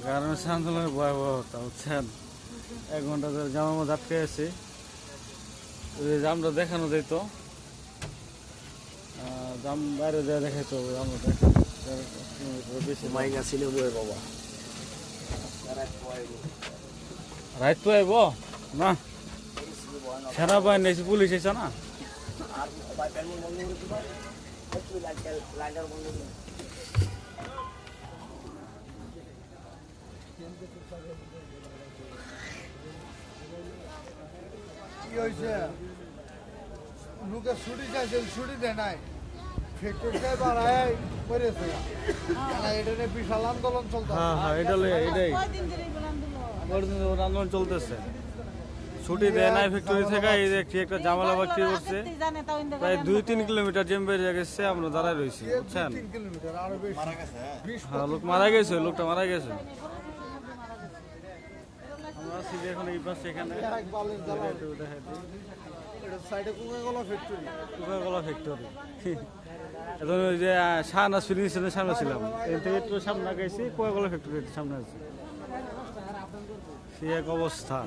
Garments আন্দোলনের ভয়াবহতা বুঝছেন। 1 ঘন্টা ধরে জামার মধ্যে আটকে আছে। জামটা দেখানো যেত, জাম বাইরে দেওয়া দেখাইতো আমরা বেশি মাইনা ছিল বই বাবা রাইত তো আইব না, সেনাবাহিনী এসে পুলিশ এসে না। কি হয়েছে লোকে ছুটি চাইছিল, ছুটি দেয় নাই, ফ্যাক্টরিটাই বাড়ায় করেছে। এটা নিয়ে বিশাল আন্দোলন চলতে। হ্যাঁ হ্যাঁ, এটাই আন্দোলন চলতেছে। ছুটি দেয় নাই ফ্যাক্টরি থেকে। এই যে একটা ঝামেলা বাকি করছে, প্রায় 2-3 কিলোমিটার জ্যাম বেরিয়ে গেছে, আমরা দাঁড়ায় রয়েছি বুঝছেন। 3 কিলোমিটার আরো বেশি। হ্যাঁ, লোক মারা গেছে, লোকটা মারা গেছে। আমরা আছি যে এখন এই পাশে, এখানে সাইডে কোকাকোলা ফ্যাক্টরি। Coca Cola factory. এখন ওই যে শাহনাজ ফিলিংসের সামনে ছিলাম, এর থেকে একটু সামনে গেছি, কোকাকোলা ফ্যাক্টরির সামনে আছে। সে এক অবস্থা।